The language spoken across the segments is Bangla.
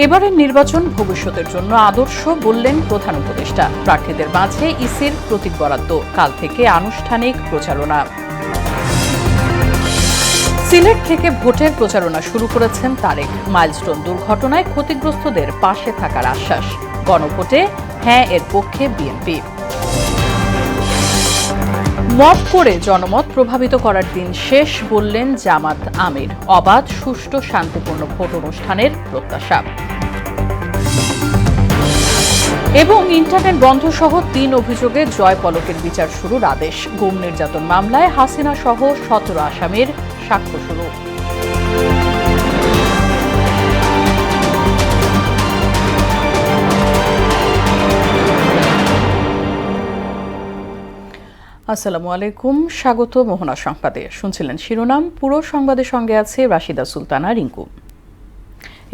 এবারের নির্বাচন ভবিষ্যতের জন্য আদর্শ বললেন প্রধান উপদেষ্টা। প্রার্থীদের মাঝে ইসির প্রতীক বরাদ্দ, কাল থেকে আনুষ্ঠানিক প্রচারণা। সিলেট থেকে ভোটের প্রচারণা শুরু করেছেন তারেক। মাইলস্টোন দুর্ঘটনায় ক্ষতিগ্রস্তদের পাশে থাকার আশ্বাস। গণভোটে হ্যাঁ এর পক্ষে বিএনপি। মব করে জনমত প্রভাবিত করার দিন শেষ বললেন জামাত আমির। অবাধ, সুষ্ঠু, শান্তিপূর্ণ ভোট অনুষ্ঠানের প্রত্যাশা। এবং ইন্টারনেট বন্ধ সহ ৩ অভিযোগে জয় পলকের বিচার শুরুর আদেশ। গুম নির্যাতন মামলায় হাসিনা সহ ১৭ আসামির সাক্ষ্য শুরু। আসসালামু আলাইকুম, স্বাগত মোহনা সংবাদে। শুনছিলেন শিরোনাম, পুরো সংবাদের সঙ্গে আছে রাশিদা সুলতানা রিঙ্কু।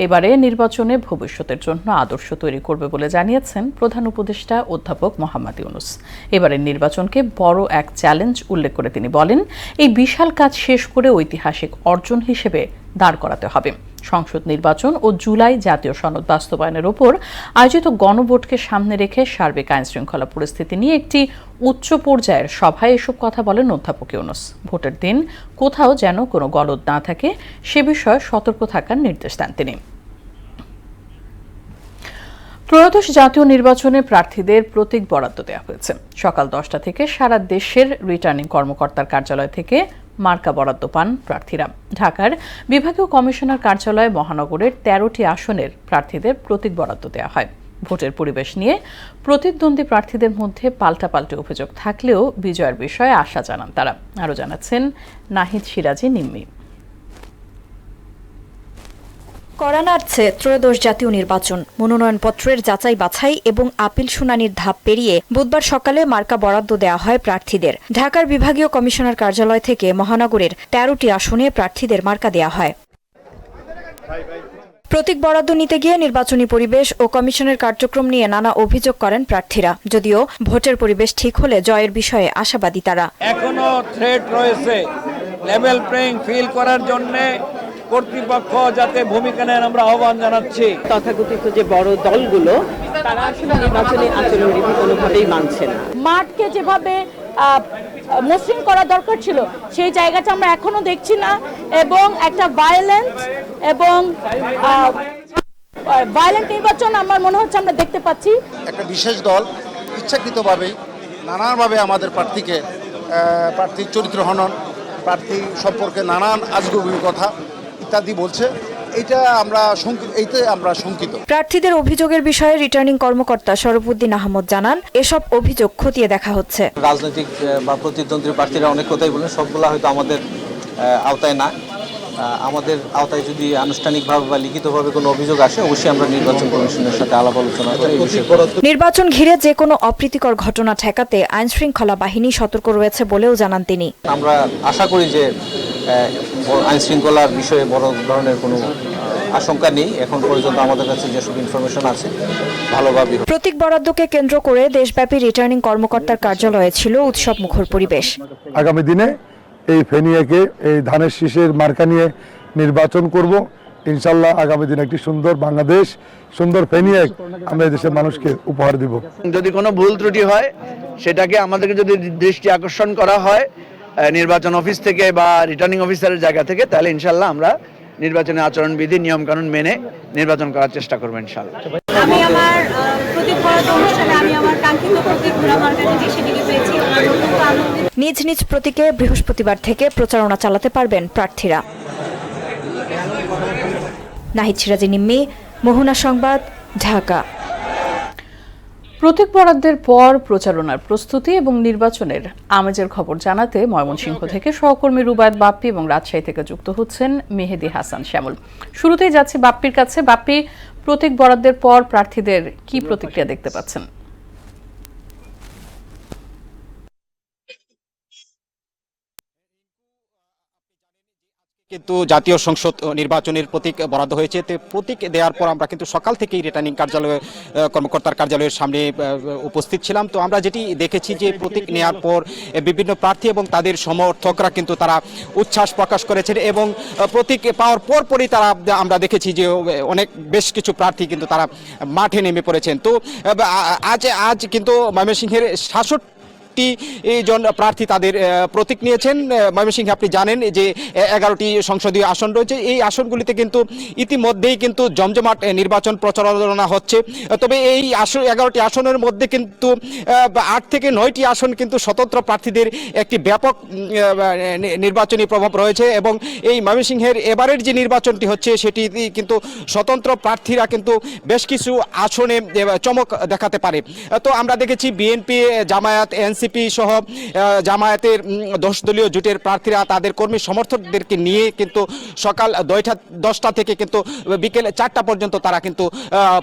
এবারে নির্বাচনে ভবিষ্যতের জন্য আদর্শ তৈরি করবে বলে জানিয়েছেন প্রধান উপদেষ্টা অধ্যাপক মোহাম্মদ ইউনূস। এবারের নির্বাচনকে বড় এক চ্যালেঞ্জ উল্লেখ করে তিনি বলেন, এই বিশাল কাজ শেষ করে ঐতিহাসিক অর্জন হিসেবে দাঁড় করাতে হবে। সংসদ নির্বাচন ও জুলাই জাতীয় সনদ বাস্তবায়নের ওপর আয়োজিত গণভোটকে সামনে রেখে সার্বিক আইনশৃঙ্খলা পরিস্থিতি নিয়ে একটি উচ্চ পর্যায়ের সভায় এসব কথা বলেন অধ্যাপক ইউনূস। ভোটের দিন কোথাও যেন কোনো গলদ না থাকে সে বিষয়ে সতর্ক থাকার নির্দেশ দেন তিনি। ত্রয়োদশ জাতীয় নির্বাচনে প্রার্থীদের প্রতীক বরাদ্দ দেওয়া হয়েছে। সকাল 10টা থেকে সারা দেশের রিটার্নিং কর্মকর্তার কার্যালয় থেকে মার্কা বরাদ্দ পান প্রার্থীরা। ঢাকার বিভাগীয় কমিশনার কার্যালয়ে মহানগরের 13টি আসনের প্রার্থীদের প্রতীক বরাদ্দ দেওয়া হয়। ভোটের পরিবেশ নিয়ে প্রতিদ্বন্দ্বী প্রার্থীদের মধ্যে পাল্টাপাল্টি অভিযোগ থাকলেও বিজয়ের বিষয়ে আশা জানান তারা। আরও জানাচ্ছেন নাহিদ সিরাজি নিম্মি। কড়া নাড়ছে ত্রয়োদশ জাতীয় নির্বাচন। মনোনয়নপত্রের যাচাই বাছাই এবং আপিল শুনানির ধাপ পেরিয়ে বুধবার সকালে মার্কা বরাদ্দ দেওয়া হয় প্রার্থীদের। ঢাকার বিভাগীয় কমিশনার কার্যালয় থেকে মহানগরের 13টি আসনে প্রার্থীদের মার্কা দেওয়া হয়। প্রতীক বরাদ্দ নিতে গিয়ে নির্বাচনী পরিবেশ ও কমিশনের কার্যক্রম নিয়ে নানা অভিযোগ করেন প্রার্থীরা। যদিও ভোটের পরিবেশ ঠিক হলে জয়ের বিষয়ে আশাবাদী তারা। এখনো থ্রেট রয়েছে, লেভেল প্লেইং ফিল্ড করার জন্য কর্তৃপক্ষ যাতে ভূমিকা নেন আমরা আহ্বান জানাচ্ছি। তথাকথিত যে বড় দলগুলো তারা আসলে নির্বাচনী আচরণবিধি কোনোভাবেই মানছে না। মাঠকে যেভাবে মসৃণ করা দরকার ছিল সেই জায়গাটা আমরা এখনো দেখছি না, এবং একটা ভায়োলেন্ট নির্বাচন আমার মনে হচ্ছে আমরা দেখতে পাচ্ছি। একটা বিশেষ দল ইচ্ছাকৃতভাবেই নানানভাবে আমাদের প্রার্থীর চরিত্র হনন, প্রার্থী সম্পর্কে নানান আজগুবি কথা ইত্যাদি বলছে। এইতে আমরা শঙ্কিত। প্রার্থীদের অভিযোগের বিষয়ে রিটার্নিং কর্মকর্তা শরফুদ্দিন আহমদ জানান, এসব অভিযোগ খতিয়ে দেখা হচ্ছে। রাজনৈতিক বা প্রতিদ্বন্দ্বী প্রার্থীরা অনেক কথাই বলেন, সবগুলা হয়তো আমাদের আওতায় না। আমাদের আওতায় যদি আনুষ্ঠানিকভাবে বা লিখিতভাবে কোনো অভিযোগ আসে অবশ্যই আমরা নির্বাচন কমিশনের সাথে আলাপ আলোচনা করে। নির্বাচন ঘিরে যে কোনো অপ্রীতিকর ঘটনা ঠেকাতে আইনশৃঙ্খলা বাহিনী সতর্ক রয়েছে বলেও জানান তিনি। আমরা আশা করি যে আইনশৃঙ্খলার বিষয়ে বড় ধরনের কোনো আশঙ্কা নেই। এখন পর্যন্ত আমাদের কাছে যেসব ইনফরমেশন আছে ভালোভাবে। প্রতীক বরাদ্দকে কেন্দ্র করে দেশব্যাপী রিটার্নিং কর্মকর্তার কার্যালয়ে ছিল উৎসব মুখর পরিবেশ। আগামী দিনে এই ফেনিয়াকে এই ধানের শীষের মার্কা নিয়ে নির্বাচন করব ইনশাল্লাহ। আগামী দিনে একটি সুন্দর বাংলাদেশ, সুন্দর ফেনিয়াক আমরা দেশের মানুষকে উপহার দিব। যদি কোনো ভুল ত্রুটি হয় সেটাকে আমাদেরকে যদি দৃষ্টি আকর্ষণ করা হয় নির্বাচন অফিস থেকে বা রিটার্নিং অফিসারের জায়গা থেকে, তাহলে ইনশাল্লাহ আমরা নির্বাচনী আচরণবিধি নিয়মকানুন মেনে নির্বাচন করার চেষ্টা করবো ইনশাল্লাহ। আমি আমার প্রতীক বরাদ্দ অনুষ্ঠানে আমি আমার কাঙ্ক্ষিত প্রতীক ঘোড়া মার্কাটি যে সেটিকে পেয়েছি। নিজ নিজ প্রতীকে বৃহস্পতিবার থেকে প্রচারণা চালাতে পারবেন প্রার্থীরা। নাহিদ সিরাজি নিম্মি, মোহনা সংবাদ, ঢাকা। প্রতীক বরাদ্দের পর প্রচারণার প্রস্তুতি এবং নির্বাচনের আমেজের খবর জানাতে ময়মনসিংহ থেকে সহকর্মী রুবায়েত বাপ্পি এবং রাজশাহী থেকে যুক্ত হচ্ছেন মেহেদি হাসান শ্যামল। শুরুতেই যাচ্ছি বাপ্পির কাছে। বাপ্পি, প্রতীক বরাদ্দের পর প্রার্থীদের কি প্রতিক্রিয়া দেখতে পাচ্ছেন? কিন্তু জাতীয় সংসদ নির্বাচনের প্রতীক বরাদ্দ হয়েছে, তো প্রতীক দেওয়ার পর আমরা কিন্তু সকাল থেকেই রিটার্নিং কার্যালয়ে কর্মকর্তার কার্যালয়ের সামনে উপস্থিত ছিলাম। তো আমরা যেটি দেখেছি যে প্রতীক নেওয়ার পর বিভিন্ন প্রার্থী এবং তাদের সমর্থকরা কিন্তু তারা উচ্ছ্বাস প্রকাশ করেছেন এবং প্রতীক পাওয়ার পরই তারা আমরা দেখেছি যে অনেক বেশ কিছু প্রার্থী কিন্তু তারা মাঠে নেমে পড়েছেন। তো আজ কিন্তু ময়মনসিংহের ৬৭ জন প্রার্থী তাদের প্রতীক নিয়েছেন। ময়মনসিংহে আপনি জানেন যে 11টি সংসদীয় আসন রয়েছে, এই আসনগুলিতে কিন্তু ইতিমধ্যেই কিন্তু জমজমাট নির্বাচন প্রচারণা হচ্ছে। তবে এই 11টি আসনের মধ্যে কিন্তু 8 থেকে 9টি আসন কিন্তু স্বতন্ত্র প্রার্থীদের একটি ব্যাপক নির্বাচনী প্রভাব রয়েছে এবং এই ময়মনসিংহের এবারের যে নির্বাচনটি হচ্ছে সেটি কিন্তু স্বতন্ত্র প্রার্থীরা কিন্তু বেশ কিছু আসনে চমক দেখাতে পারে। তো আমরা দেখেছি বিএনপি, জামায়াত, এনসিপি সহ জামায়াতের 10 দলীয় জোটের প্রার্থীরা তাদের কর্মী সমর্থকদেরকে নিয়ে কিন্তু সকাল 10টা থেকে কিন্তু বিকেল 4টা পর্যন্ত তারা কিন্তু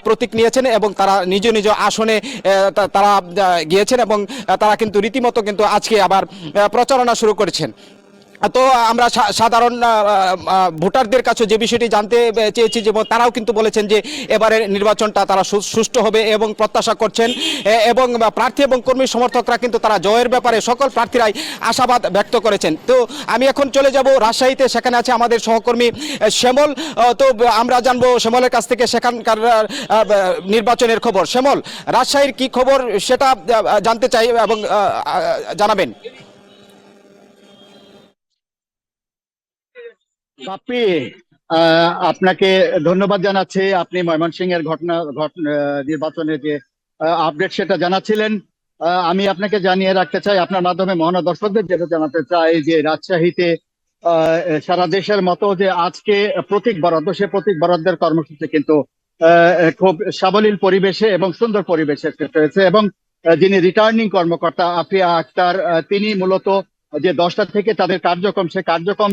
প্রতীক নিয়েছেন এবং তারা নিজ নিজ আসনে তারা গিয়েছেন এবং তারা কিন্তু রীতিমতো কিন্তু আজকে আবার প্রচারণা শুরু করেছেন। তো আমরা সাধারণ ভোটারদের কাছে যে বিষয়টি জানতে চেয়েছি, যে তারাও কিন্তু বলেছেন যে এবারের নির্বাচনটা তারা সুষ্ঠু হবে এবং প্রত্যাশা করছেন এবং প্রার্থী এবং কর্মী সমর্থকরা কিন্তু তারা জয়ের ব্যাপারে সকল প্রার্থীরাই আশাবাদ ব্যক্ত করেছেন। তো আমি এখন চলে যাব রাজশাহীতে, সেখানে আছে আমাদের সহকর্মী শ্যামল। তো আমরা জানবো শ্যামলের কাছ থেকে সেখানকার নির্বাচনের খবর। শ্যামল, রাজশাহীর কি খবর সেটা জানতে চাই এবং জানাবেন। বাপ্পি, আপনাকে ধন্যবাদ জানাচ্ছি। আপনি ময়মনসিংহের নির্বাচনের যে আপডেট সেটা জানাচ্ছিলেন। আমি আপনাকে জানিয়ে রাখতে চাই, আপনার মাধ্যমে মহানা দর্শকদের যেটা জানাতে চাই যে রাজশাহীতে সারা দেশের মতো যে আজকে প্রতীক বরাদ্দ, সে প্রতীক বরাদ্দের কর্মসূচি কিন্তু খুব সাবলীল পরিবেশে এবং সুন্দর পরিবেশে হয়েছে এবং যিনি রিটার্নিং কর্মকর্তা আফিয়া আক্তার, তিনি মূলত যে 10টা থেকে তাদের কার্যক্রম, সে কার্যক্রম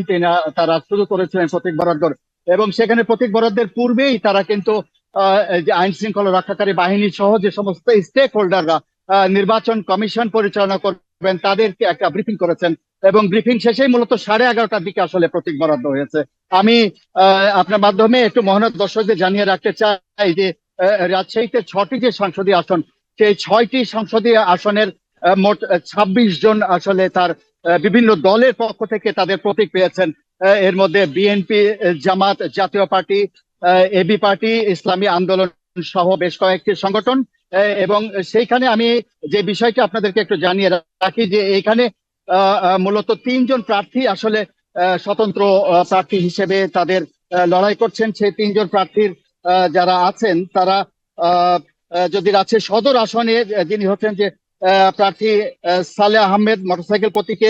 তারা শুরু করেছিলেন প্রতীক বরাদ্দর এবং সেখানে প্রতীক বরাদ্দের পূর্বেই তারা কিন্তু যে আইন শৃঙ্খলা রক্ষাকারী বাহিনী সহ যে সমস্ত স্টেক হোল্ডাররা নির্বাচন কমিশন পরিচালনা করবেন তাদেরকে একটা ব্রিফিং করেছেন এবং ব্রিফিং শেষেই মূলত 11:30টার দিকে আসলে প্রতীক বরাদ্দ হয়েছে। আমি আপনার মাধ্যমে একটু মহানত দর্শকদের জানিয়ে রাখতে চাই যে রাজশাহীতে 6টি যে সংসদীয় আসন, সেই 6টি সংসদীয় আসনের মোট 26 জন আসলে তার বিভিন্ন দলের পক্ষ থেকে তাদের প্রতীক পেয়েছেন। এর মধ্যে বিএনপি, জামাত, জাতীয় পার্টি, এবি পার্টি, ইসলামী আন্দোলন সহ বেশ কয়েকটি সংগঠন। এবং সেইখানে আমি যে বিষয়টা আপনাদেরকে একটু জানিয়ে রাখি যে এখানে মূলত 3 জন প্রার্থী আসলে স্বতন্ত্র প্রার্থী হিসেবে তাদের লড়াই করছেন। সেই 3 জন প্রার্থীর যারা আছেন তারা যদি রাজশাহী সদর আসনে যিনি হচ্ছেন যে প্রার্থী সালেহ আহমেদ মোটরসাইকেল প্রতীকে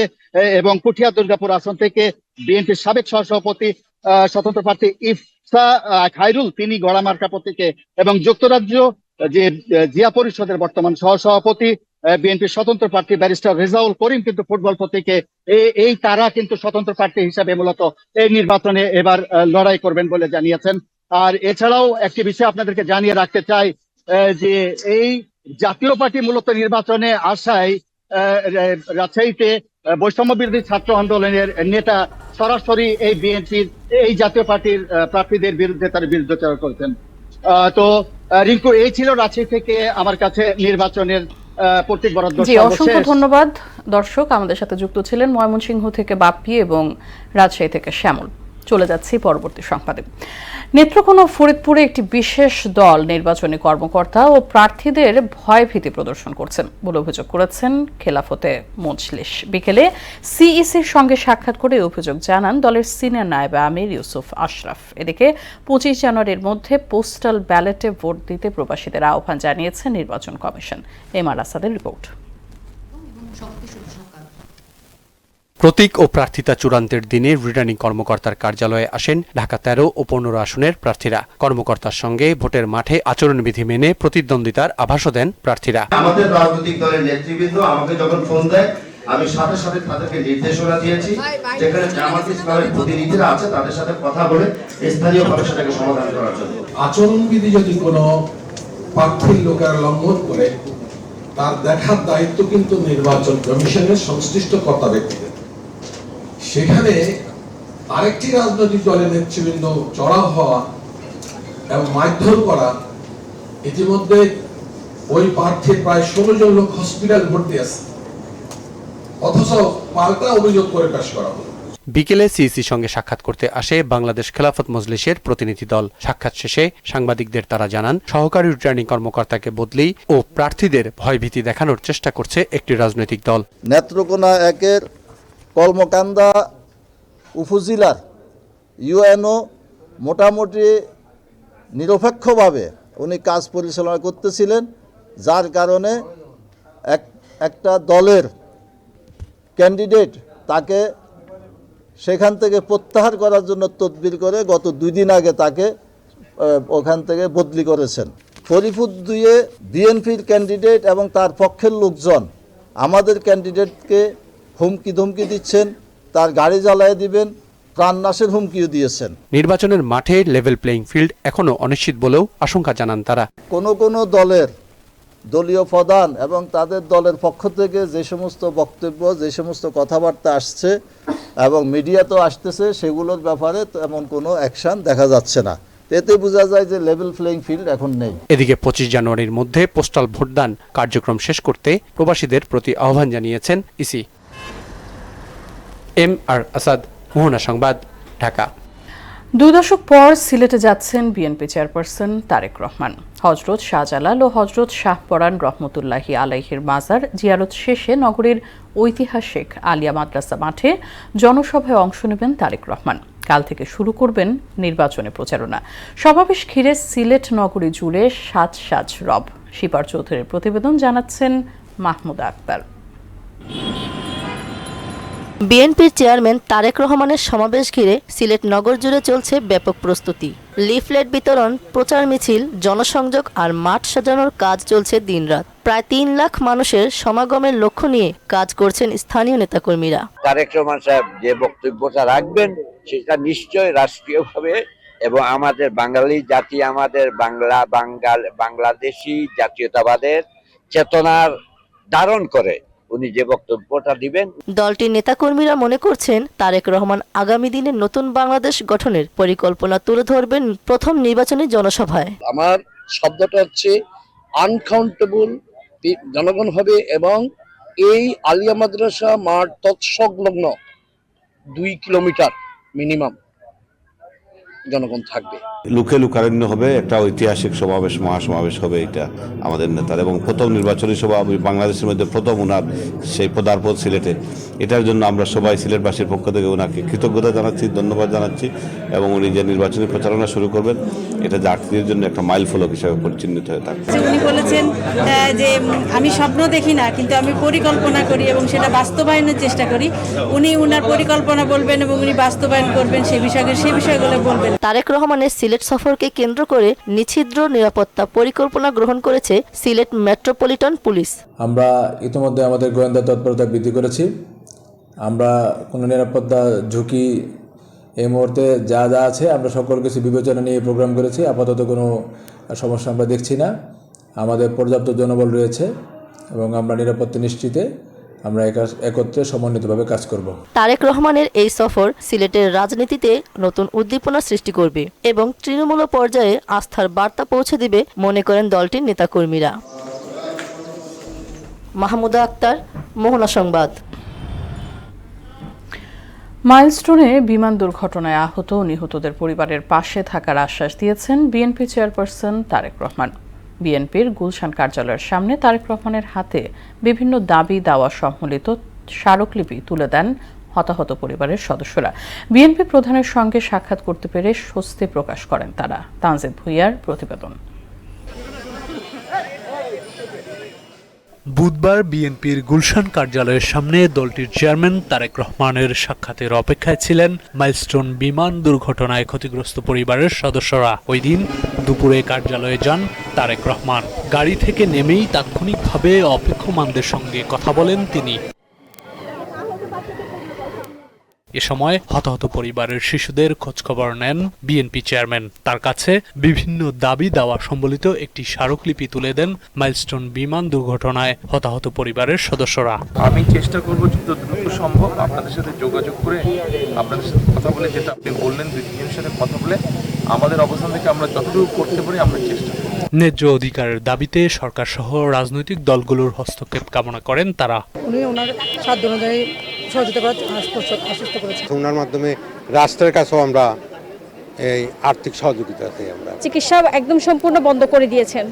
এবং পুঠিয়া দুর্গাপুর আসন থেকে বিএনপির সাবেক সহসভাপতি স্বতন্ত্র প্রার্থী ইফসা খায়রুল, তিনি গড়ামার্কা প্রতীকে এবং যুক্তরাজ্য যে জিয়া পরিষদের বর্তমান সহসভাপতি বিএনপির স্বতন্ত্র প্রার্থী ব্যারিস্টার রেজাউল করিম কিন্তু ফুটবল প্রতীকে, এই তারা কিন্তু স্বতন্ত্র প্রার্থী হিসাবে মূলত এই নির্বাচনে এবার লড়াই করবেন বলে জানিয়েছেন। আর এছাড়াও একটি বিষয় আপনাদেরকে জানিয়ে রাখতে চাই যে এই জাতীয় পার্টি মূলত নির্বাচনে আসায় রাজশাহীতে বৈষম্য বিরোধী ছাত্র আন্দোলনের নেতা সরাসরি এই বিএনপির এই জাতীয় পার্টির প্রার্থীদের বিরুদ্ধে তার বিরুদ্ধাচার করেছেন। তো রিঙ্কু, এই ছিল রাজশাহী থেকে আমার কাছে নির্বাচনের প্রতীক বরাদ্দ। অসংখ্য ধন্যবাদ। দর্শক, আমাদের সাথে যুক্ত ছিলেন ময়মনসিংহ থেকে বাপ্পি এবং রাজশাহী থেকে শ্যামল। চলে যাচ্ছি পরবর্তী সংবাদে। নেত্রকোনা ও ফরিদপুরে একটি বিশেষ দল নির্বাচনী কর্মকর্তা ও প্রার্থীদের ভয়ভীতি প্রদর্শন করছেন বলে অভিযোগ করেছেন খেলাফতে মজলিস। বিকেলে সিইসির সঙ্গে সাক্ষাৎ করে অভিযোগ জানান দলের সিনিয়র নায়েব আমির ইউসুফ আশরাফ। এদিকে 25 জানুয়ারির মধ্যে পোস্টাল ব্যালটে ভোট দিতে প্রবাসীদের আহ্বান জানিয়েছে নির্বাচন কমিশন। এমআর আসাদের রিপোর্ট। প্রতীক ও প্রার্থিতা চূড়ান্তের দিনে রিটার্নিং কর্মকর্তার কার্যালয়ে আসেন ঢাকা 13 ও 15 আসনের প্রার্থীরা। কর্মকর্তার সঙ্গে ভোটের মাঠে আচরণবিধি মেনে প্রতিদ্বন্দ্বিতার আভাসও দেন প্রার্থীরা। আমাদের রাজনৈতিক দলের নেতৃবৃন্দ আমাকে যখন ফোন দেয়, আমি সাথে সাথে তাদেরকে নির্দেশনা দিয়েছি, যেখানে জামাত ইসলামের প্রতিনিধিরা আছে তাদের সাথে কথা বলে স্থানীয়ভাবে সেটাকে সমাধান করার জন্য। আচরণবিধি যদি কোনো প্রার্থীর লোকেরা লঙ্ঘন করে, তার দেখার দায়িত্ব কিন্তু নির্বাচন কমিশনের সংশ্লিষ্ট কর্তা ব্যক্তিদের। সেখানে আরেকটি রাজনৈতিক দলের নেতৃবৃন্দ চড়াও হওয়া এবং মারধর করা, ইতিমধ্যে ওই প্রার্থীর প্রায় 16 জন লোক হসপিটাল ভর্তি আছে, অথচ পাল্টা অভিযোগ করে পেশ করা হলো। বিকেলে সিইসির সঙ্গে সাক্ষাৎ করতে আসে বাংলাদেশ খেলাফত মজলিসের প্রতিনিধি দল। সাক্ষাৎ শেষে সাংবাদিকদের তারা জানান, সহকারী রিটার্নিং কর্মকর্তাকে বদলি ও প্রার্থীদের ভয়ভীতি দেখানোর চেষ্টা করছে একটি রাজনৈতিক দল। নেত্রকোনা 1-এর কলমকান্দা উপজেলার ইউএনও মোটামুটি নিরপেক্ষভাবে উনি কাজ পরিচালনা করতেছিলেন, যার কারণে একটা দলের ক্যান্ডিডেট তাকে সেখান থেকে প্রত্যাহার করার জন্য তদবির করে গত 2 দিন আগে তাকে ওখান থেকে বদলি করেছেন। ফরিদপুর 2-এ বিএনপির ক্যান্ডিডেট এবং তার পক্ষের লোকজন আমাদের ক্যান্ডিডেটকে হুমকি ধমকি দিচ্ছেন, তার গাড়ি জ্বালিয়ে দিবেন, প্রাণনাশের হুমকিও দিয়েছেন। নির্বাচনের মাঠে লেভেল প্লেইং ফিল্ড এখনো অনিশ্চিত বলেও আশঙ্কা জানান তারা। কোনো দলের দলীয় প্রধান এবং তাদের দলের পক্ষ থেকে যে সমস্ত বক্তব্য, যে সমস্ত কথাবার্তা আসছে এবং মিডিয়াতেও আসতেছে, সেগুলোর ব্যাপারে তেমন কোনো অ্যাকশন দেখা যাচ্ছে না। এতে বোঝা যায় যে লেভেল প্লেইং ফিল্ড এখন নেই। এদিকে 25 জানুয়ারির মধ্যে পোস্টাল ভোটদান কার্যক্রম শেষ করতে প্রবাসীদের প্রতি আহ্বান জানিয়েছেন ইসি। MR আসাদ, মোহনা সংবাদ, ঢাকা। 2 দশক পর সিলেটে যাচ্ছেন বিএনপি চেয়ারপারসন তারেক রহমান। হযরত শাহজালাল ও হযরত শাহপরান রহমতুল্লাহি আলাইহির মাজার জিয়ারত শেষে নগরীর ঐতিহাসিক আলিয়া মাদ্রাসা মাঠে জনসভায় অংশ নেবেন তারেক রহমান। কাল থেকে শুরু করবেন নির্বাচনী প্রচারণা। সমাবেশ ঘিরে সিলেট নগরী জুড়ে সাজ রব। শিপার চৌধুরীর প্রতিবেদন, জানাচ্ছেন মাহমুদা আক্তার। বিএনপির চেয়ারম্যান তারেক রহমানের সমাবেশ ঘিরে সিলেট নগর জুড়ে চলছে ব্যাপক প্রস্তুতি। লিফলেট বিতরণ, প্রচার মিছিল, জনসংযোগ আর মাঠ সাজানোর কাজ চলছে দিনরাত। প্রায় 3 লাখ মানুষের সমাগমের লক্ষ্য নিয়ে কাজ করছেন স্থানীয় নেতাকর্মীরা। তারেক রহমান সাহেব যে বক্তব্যটা রাখবেন সেটা নিশ্চয় রাষ্ট্রীয়ভাবে এবং আমাদের বাঙালি জাতি, আমাদের বাংলাদেশি জাতীয়তাবাদের চেতনার ধারণ করে উনি যে বক্তব্যটা দিবেন। দলটির নেতাকর্মীরা মনে করছেন তারেক রহমান আগামী দিনে নতুন বাংলাদেশ গঠনের পরিকল্পনা তুলে ধরবেন প্রথম নির্বাচনী জনসভায়। আমার শব্দটা হচ্ছে আনকাউন্টেবল জনগণ হবে এবং এই আলিয়া মাদ্রাসা মাঠ তৎসংলগ্ন 2 কিলোমিটার মিনিমাম জনগণ থাকবে। লুকে লুকারণ্য হবে, একটা ঐতিহাসিক সমাবেশ, মহাসমাবেশ হবে এটা আমাদের নেতার, এবং প্রথম নির্বাচনী সভা বাংলাদেশের মধ্যে প্রথম ওনার সেই পদার্পণ সিলেটে। এটার জন্য আমরা সবাই সিলেটবাসীর পক্ষ থেকে ওনাকে কৃতজ্ঞতা জানাচ্ছি, ধন্যবাদ জানাচ্ছি, এবং উনি যে নির্বাচনী প্রচারণা শুরু করবেন এটা জাতির জন্য একটা মাইল ফলক হিসাবে পরিচিহ্নিত হয়ে থাকে। উনি বলেছেন যে আমি স্বপ্ন দেখি না, কিন্তু আমি পরিকল্পনা করি এবং সেটা বাস্তবায়নের চেষ্টা করি। উনি উনার পরিকল্পনা বলবেন এবং উনি বাস্তবায়ন করবেন সেই বিষয়গুলো বলবেন। তারেক রহমানের সিলেট সফরকে কেন্দ্র করে নিচ্ছিদ্র নিরাপত্তা পরিকল্পনা গ্রহণ করেছে সিলেট মেট্রোপলিটন পুলিশ। আমরা ইতিমধ্যে আমাদের গোয়েন্দা তৎপরতা বৃদ্ধি করেছি। আমরা কোনো নিরাপত্তা ঝুঁকি এই মুহূর্তে যা আছে আমরা সকল কিছু বিবেচনা নিয়ে প্রোগ্রাম করেছি। আপাতত কোনো সমস্যা আমরা দেখছি না। আমাদের পর্যাপ্ত জনবল রয়েছে এবং আমরা নিরাপত্তা নিশ্চিতে আমরা একত্রে সমন্বিতভাবে কাজ করব। তারেক রহমানের এই সফর সিলেটের রাজনীতিতে নতুন উদ্দীপনা সৃষ্টি করবে এবং তৃণমূল পর্যায়ে আস্থার বার্তা পৌঁছে দিবে মনে করেন দলটির নেতাকর্মীরা। মাহমুদা আক্তার, মোহনা সংবাদ। মাইলস্টোনে বিমান দুর্ঘটনায় আহত ও নিহতদের পরিবারের পাশে থাকার আশ্বাস দিয়েছেন বিএনপি চেয়ারপারসন তারেক রহমান। বিএনপির গুলশান কার্যালয়ের সামনে তারেক রহমানের হাতে বিভিন্ন দাবি দাওয়া সম্বলিত স্মারকলিপি তুলে দেন হতাহত পরিবারের সদস্যরা। বিএনপি প্রধানের সঙ্গে সাক্ষাৎ করতে পেরে স্বস্তি প্রকাশ করেন তারা। তানজিদ ভুইয়ার প্রতিবেদন। বুধবার বিএনপির গুলশান কার্যালয়ের সামনে দলটির চেয়ারম্যান তারেক রহমানের সাক্ষাতের অপেক্ষায় ছিলেন মাইলস্টোন বিমান দুর্ঘটনায় ক্ষতিগ্রস্ত পরিবারের সদস্যরা। ওই দিন দুপুরে কার্যালয়ে যান তারেক রহমান। গাড়ি থেকে নেমেই তাৎক্ষণিকভাবে অপেক্ষমানদের সঙ্গে কথা বলেন তিনি। এ সময় হতাহত পরিবারের শিশুদের খোঁজখবর নেন বিএনপি চেয়ারম্যান। তার কাছে বিভিন্ন দাবি দাওয়া সম্বলিত একটি স্মারকলিপি তুলে দেন মাইলস্টোন বিমান দুর্ঘটনায় হতাহত পরিবারের সদস্যরা। আমি চেষ্টা করব যত দ্রুত সম্ভব আপনাদের সাথে যোগাযোগ করে আপনাদের সাথে কথা বলে, যেটা আপনি বললেন 2-3 সাথে কথা বলে আমাদের অবস্থান থেকে আমরা যতটুকু করতে পারি আমরা চেষ্টা করব। ন্যায্য অধিকারের দাবিতে সরকার সহ রাজনৈতিক দলগুলোর হস্তক্ষেপ কামনা করেন তারা। উনি ওনার সাধ্য অনুযায়ী সহযোগিতা করার আশ্বস্ত করেছেন। ওনার মাধ্যমে রাষ্ট্রের কাছেও আমরা এই আর্থিক সহযোগিতা চাই। আমরা চিকিৎসা একদম সম্পূর্ণ বন্ধ করে দিয়েছেন,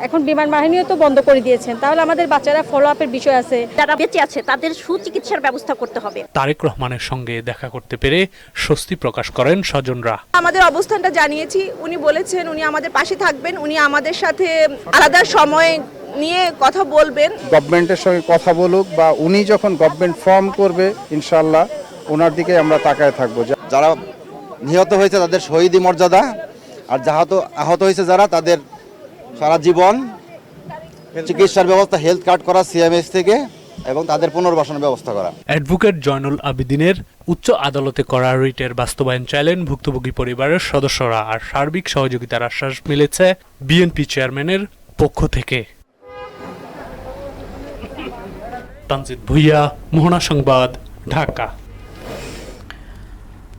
এখন বিমান বাহিনীও তো বন্ধ করে দিয়েছেন, তাহলে আমাদের বাচ্চারা ফলো আপের বিষয় আছে, যারা বেঁচে আছে তাদের সুচিকিৎসার ব্যবস্থা করতে হবে। তারেক রহমানের সঙ্গে দেখা করতে পেরে স্বস্তি প্রকাশ করেন স্বজনরা। আমাদের অবস্থানটা জানিয়েছি, উনি বলেছেন উনি আমাদের পাশে থাকবেন, উনি আমাদের সাথে আলাদা সময় নিয়ে কথা বলবেন। গভর্নমেন্টের সঙ্গে কথা বলুক বা উনি যখন গভর্নমেন্ট ফর্ম করবে ইনশাআল্লাহ ওনার দিকে আমরা তাকায় থাকবো। যারা নিহত হয়েছে তাদের শহীদি মর্যাদা, আর আহত হয়েছে যারা তাদের সারা জীবন চিকিৎসার ব্যবস্থা, হেলথ কার্ড করা সিএমএস থেকে, এবং তাদের পুনর্বাসনের ব্যবস্থা করা। অ্যাডভোকেট জয়নুল আবেদিনের উচ্চ আদালতে করা রিটের বাস্তবায়ন চাইলেন ভুক্তভোগী পরিবারের সদস্যরা, আর সার্বিক সহযোগিতার আশ্বাস মিলেছে বিএনপি চেয়ারম্যানের পক্ষ থেকে। তানজিদ ভুইয়া, মোহনা সংবাদ, ঢাকা।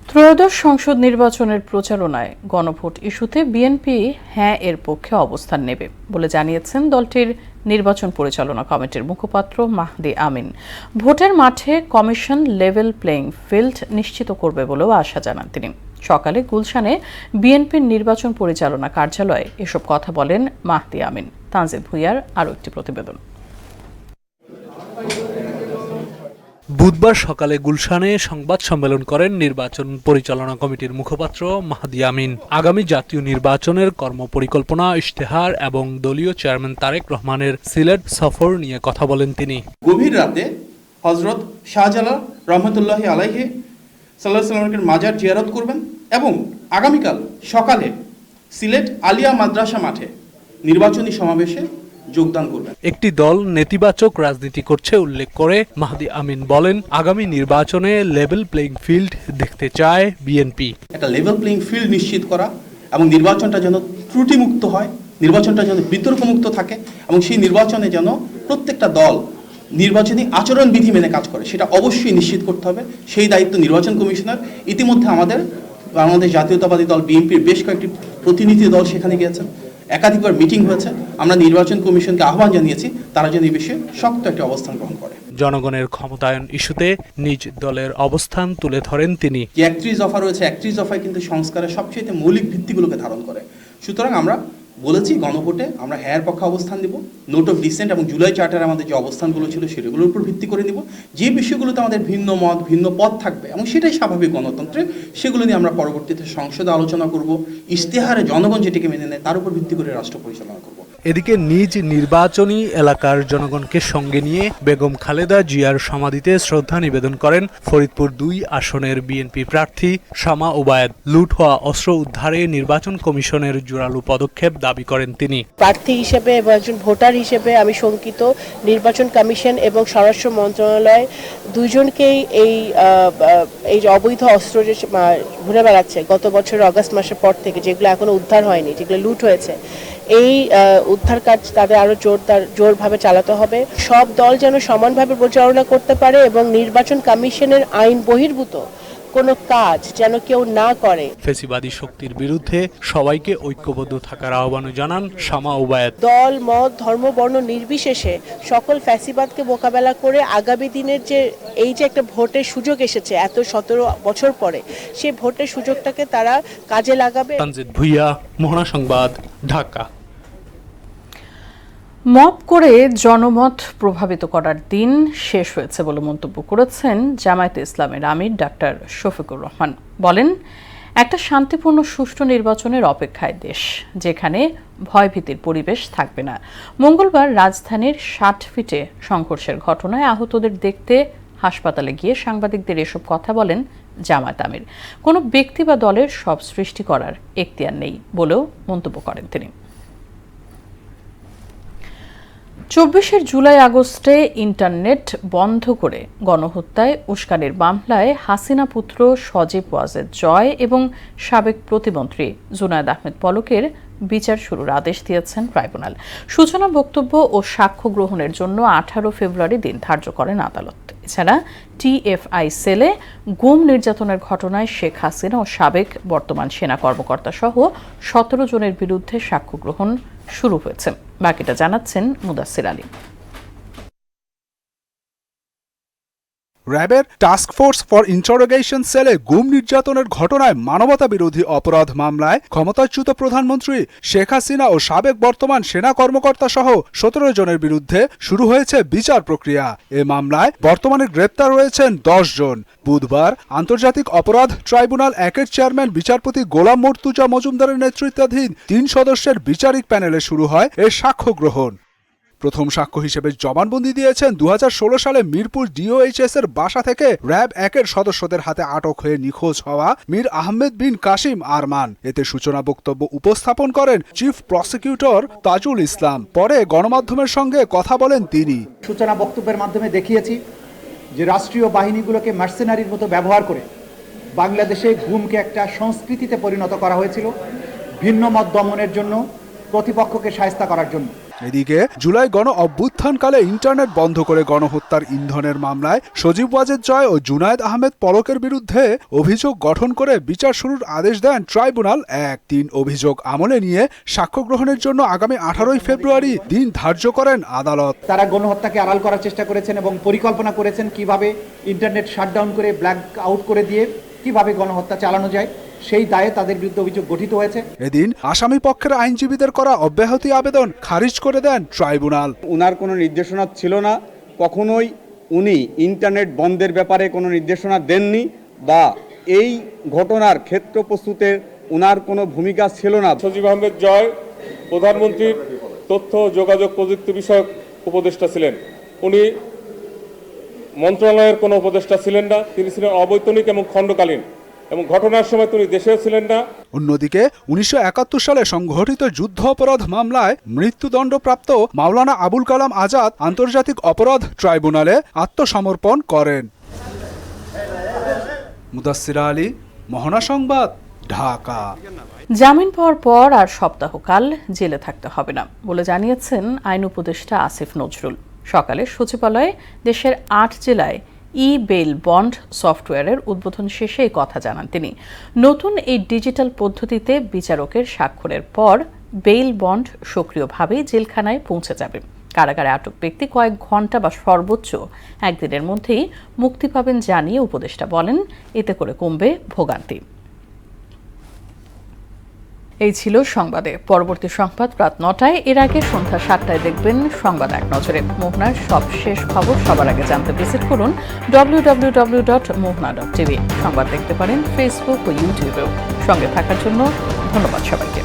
ত্রয়োদশ সংসদ নির্বাচনের প্রচারণায় গণভোট ইস্যুতে বিএনপি হ্যাঁ এর পক্ষে অবস্থান নেবে বলে জানিয়েছেন দলটির নির্বাচন পরিচালনা কমিটির মুখপাত্র মাহদি আমিন। ভোটের মাঠে কমিশন লেভেল প্লেইং ফিল্ড নিশ্চিত করবে বলেও আশা জানান তিনি। সকালে গুলশানে বিএনপির নির্বাচন পরিচালনা কার্যালয়ে এসব কথা বলেন মাহদি আমিন। তানজিদ ভুইয়ার আরও একটি প্রতিবেদন। বুধবার সকালে গুলশানে সংবাদ সম্মেলন করেন নির্বাচন পরিচালনা কমিটির মুখপাত্র মাহদি আমিন। আগামী জাতীয় নির্বাচনের কর্মপরিকল্পনা, ইশতেহার এবং দলীয় চেয়ারম্যান তারেক রহমানের সিলেট সফর নিয়ে কথা বলেন তিনি। গভীর রাতে হযরত শাহজালাল রহমতুল্লাহি আলাইহি সাল্লাল্লাহু আলাইহি ওয়াসাল্লামের মাজার জিয়ারত করবেন এবং আগামীকাল সকালে সিলেট আলিয়া মাদ্রাসা মাঠে নির্বাচনী সমাবেশে যোগদান করবেন। একটি দল নেতিবাচক রাজনীতি করছে উল্লেখ করে মাহদি আমিন বলেন, আগামী নির্বাচনে লেভেল প্লেইং ফিল্ড দেখতে চায় বিএনপি। একটা লেভেল প্লেইং ফিল্ড নিশ্চিত করা এবং নির্বাচনটা যেন ত্রুটিমুক্ত হয়, নির্বাচনটা যেন বিতর্কমুক্ত থাকে এবং সেই নির্বাচনে যেন প্রত্যেকটা দল নির্বাচনী আচরণ বিধি মেনে কাজ করে, সেটা অবশ্যই নিশ্চিত করতে হবে। সেই দায়িত্ব নির্বাচন কমিশনার। ইতিমধ্যে আমাদের বাংলাদেশ জাতীয়তাবাদী দল বিএনপির বেশ কয়েকটি প্রতিনিধি দল সেখানে গিয়েছেন, একাধিকবার মিটিং হয়েছে। আমরা নির্বাচন কমিশনকে আহ্বান জানিয়েছি তারা যেন এই বিষয়ে শক্ত একটি অবস্থান গ্রহণ করে। জনগণের ক্ষমতায়ন ইস্যুতে নিজ দলের অবস্থান তুলে ধরেন তিনি। যে 31 দফা রয়েছে, 31 দফায় কিন্তু সংস্কারের সবচেয়ে মৌলিক ভিত্তিগুলোকে ধারণ করে। সুতরাং আমরা বলেছি গণভোটে আমরা হ্যার পক্ষে অবস্থান দিব। নোট অফ ডিসেন্ট এবং জুলাই চার্টারে আমাদের যে অবস্থানগুলো ছিল সেগুলোর উপর ভিত্তি করে নিব। যে বিষয়গুলোতে আমাদের ভিন্ন মত, ভিন্ন পথ থাকবে এবং সেটাই স্বাভাবিক গণতন্ত্রে, সেগুলো নিয়ে আমরা পরবর্তীতে সংসদে আলোচনা করব। ইশতেহারে জনগণ যেটিকে মেনে নেয় তার উপর ভিত্তি করে রাষ্ট্র পরিচালনা করব। এদিকে নিজ নির্বাচনী এলাকার জনগণকে সঙ্গে নিয়ে বেগম খালেদা জিয়ার সমাধিতে শ্রদ্ধা নিবেদন করেন ফরিদপুর 2 আসনের বিএনপি প্রার্থী শামা ওবায়েদ। লুট হওয়া অস্ত্র উদ্ধারে নির্বাচন কমিশনের জোরালো পদক্ষেপ দাবি করেন তিনি। প্রার্থী হিসেবে এবং একজন ভোটার হিসেবে আমি শঙ্কিত। নির্বাচন কমিশন এবং স্বরাষ্ট্র মন্ত্রণালয় দুইজনকেই এই যে অবৈধ অস্ত্র যে ঘুরে বেড়াচ্ছে গত বছর অগাস্ট মাসের পর থেকে, যেগুলো এখনো উদ্ধার হয়নি, যেগুলো লুট হয়েছে, এই উদ্ধার কাজ তাদের আরো জোরভাবে চালাতে হবে। সব দল যেন সমানভাবে পরিচালনা করতে পারে এবং নির্বাচন কমিশনের আইন বহির্ভূত কোনো কাজ যেন কেউ না করে। ফেসিবাদী শক্তির বিরুদ্ধে সবাইকে ঐক্যবদ্ধ থাকার আহ্বান জানান শামা ওবায়েদ। দল, মত, ধর্ম, বর্ণ নির্বিশেষে সকল ফ্যাসিবাদকে মোকাবেলা করে আগামী দিনের যে এই যে একটা ভোটের সুযোগ এসেছে এত 17 বছর পরে, সেই ভোটের সুযোগটাকে তারা কাজে লাগাবে। তানজিদ ভুইয়া, মোহনা সংবাদ, ঢাকা। মব করে জনমত প্রভাবিত করার দিন শেষ হয়েছে বলে মন্তব্য করেছেন জামায়াতে ইসলামের আমির ডাক্তার শফিকুর রহমান। বলেন, একটা শান্তিপূর্ণ সুষ্ঠু নির্বাচনের অপেক্ষায় দেশ, যেখানে ভয়ভীতির পরিবেশ থাকবে না। মঙ্গলবার রাজধানীর 60 ফিটে সংঘর্ষের ঘটনায় আহতদের দেখতে হাসপাতালে গিয়ে সাংবাদিকদের এসব কথা বলেন জামায়াত আমির। কোনো ব্যক্তি বা দলের সব সৃষ্টি করার এখতিয়ার নেই বলেও মন্তব্য করেন তিনি। 24 জুলাই আগস্টে ইন্টারনেট বন্ধ করে গণহত্যায় উস্কানির মামলায় হাসিনা পুত্র সজীব ওয়াজেদ জয় এবং সাবেক প্রতিমন্ত্রী জুনায়েদ আহমেদ পলকের বিচার শুরুর আদেশ দিয়েছেন ট্রাইব্যুনাল। সূচনা বক্তব্য ও সাক্ষ্য গ্রহণের জন্য 18 ফেব্রুয়ারি দিন ধার্য করেন আদালত। এছাড়া টিএফআই সেলে গুম নির্যাতনের ঘটনায় শেখ হাসিনা ও সাবেক বর্তমান সেনা কর্মকর্তা সহ 17 জনের বিরুদ্ধে সাক্ষ্য গ্রহণ শুরু হয়েছে। বাকিটা জানাচ্ছেন মুদাসসির আলী। র্যাবের টাস্ক ফোর্স ফর ইন্টারোগেশন সেলে গুম নির্যাতনের ঘটনায় মানবতা বিরোধী অপরাধ মামলায় ক্ষমতাচ্যুত প্রধানমন্ত্রী শেখ হাসিনা ও সাবেক বর্তমান সেনা কর্মকর্তা সহ 17 জনের বিরুদ্ধে শুরু হয়েছে বিচার প্রক্রিয়া। এ মামলায় বর্তমানে গ্রেপ্তার রয়েছেন 10 জন। বুধবার আন্তর্জাতিক অপরাধ ট্রাইব্যুনাল 1-এর চেয়ারম্যান বিচারপতি গোলাম মর্তুজা মজুমদারের নেতৃত্বাধীন 3 সদস্যের বিচারিক প্যানেলে শুরু হয় এর সাক্ষ্য গ্রহণ। প্রথম সাক্ষ্য হিসেবে জবানবন্দি দিয়েছেন 2016 সালে মিরপুর ডিওএইচএস এর বাসা থেকে র্যাব 1-এর সদস্যদের হাতে আটক হয়ে নিখোঁজ হওয়া মীর আহমেদ বিন কাসিম আরমান। এতে সূচনা বক্তব্য উপস্থাপন করেন চিফ প্রসিকিউটর তাজুল ইসলাম। পরে গণমাধ্যমের সঙ্গে কথা বলেন তিনি। সূচনা বক্তব্যের মাধ্যমে দেখিয়েছি যে রাষ্ট্রীয় বাহিনীগুলোকে মার্সেনারির মতো ব্যবহার করে বাংলাদেশে গুমকে একটা সংস্কৃতিতে পরিণত করা হয়েছিল, ভিন্ন মত দমনের জন্য, প্রতিপক্ষকে শায়েস্তা করার জন্য। এদিকে জুলাই গণ অভ্যুত্থানকালে ইন্টারনেট বন্ধ করে গণহত্যার ইন্ধনের মামলায় সজীব ওয়াজেদ জয় ও জুনায়েদ আহমেদ পলকের বিরুদ্ধে অভিযোগ গঠন করে বিচার শুরুর আদেশ দেন ট্রাইব্যুনাল 1। 3 অভিযোগ আমলে নিয়ে সাক্ষ্য গ্রহণের জন্য আগামী 18 ফেব্রুয়ারি দিন ধার্য করেন আদালত। তারা গণহত্যাকে আড়াল করার চেষ্টা করেছেন এবং পরিকল্পনা করেছেন কিভাবে ইন্টারনেট শাটডাউন করে ব্ল্যাক আউট করে দিয়ে কিভাবে গণহত্যা চালানো যায়, সেই দায়ে তাদের বিরুদ্ধে অভিযোগ গঠিত হয়েছে। এদিন আসামি পক্ষের আইনজীবীদের করা অব্যাহতি আবেদন খারিজ করে দেন ট্রাইব্যুনাল। উনার কোনো নির্দেশনা ছিল না, কখনোই উনি ইন্টারনেট বন্ধের ব্যাপারে কোনো নির্দেশনা দেননি বা এই ঘটনার ক্ষেত্র প্রস্তুতে উনার কোনো ভূমিকা ছিল না। সজীব আহমেদ জয় প্রধানমন্ত্রীর তথ্য যোগাযোগ প্রযুক্তি বিষয়ক উপদেষ্টা ছিলেন। উনি মন্ত্রণালয়ের কোনো উপদেষ্টা ছিলেন না, তিনি ছিলেন অবৈতনিক এবং খণ্ডকালীন, এবং ঘটনার সময় তিনি দেশেও ছিলেন না। অন্যদিকে 1971 সালে সংঘটিত যুদ্ধ অপরাধ মামলায় মৃত্যুদণ্ডপ্রাপ্ত মাওলানা আবুল কালাম আজাদ আন্তর্জাতিক অপরাধ ট্রাইব্যুনালে আত্মসমর্পণ করেন। মুদাসসির আলী, মোহনা সংবাদ, ঢাকা। জামিন পাওয়ার পর আর সপ্তাহকাল জেলে থাকতে হবে না বলে জানিয়েছেন আইন উপদেষ্টা আসিফ নজরুল। সকালে সচিবালয়ে দেশের 8 জেলায় ই-বেইল বন্ড সফটওয়্যারের উদ্বোধন শেষে এই কথা জানান তিনি। নতুন এই ডিজিটাল পদ্ধতিতে বিচারকের স্বাক্ষরের পর বেইল বন্ড সক্রিয়ভাবে জেলখানায় পৌঁছে যাবে। কারাগারে আটক ব্যক্তি কয়েক ঘন্টা বা সর্বোচ্চ একদিনের মধ্যেই মুক্তি পাবেন জানিয়ে উপদেষ্টা বলেন, এতে করে কমবে ভোগান্তি। এই ছিল সংবাদে। পরবর্তী সংবাদ রাত 9টায়। এর আগে সন্ধ্যা 7টায় দেখবেন সংবাদ এক নজরে। মোহনার সবশেষ খবর সবার আগে জানতে ভিজিট করুন www.mohna.tv। সংবাদ দেখতে পারেন ফেসবুক ও ইউটিউবেও। সঙ্গে থাকার জন্য ধন্যবাদ সবাইকে।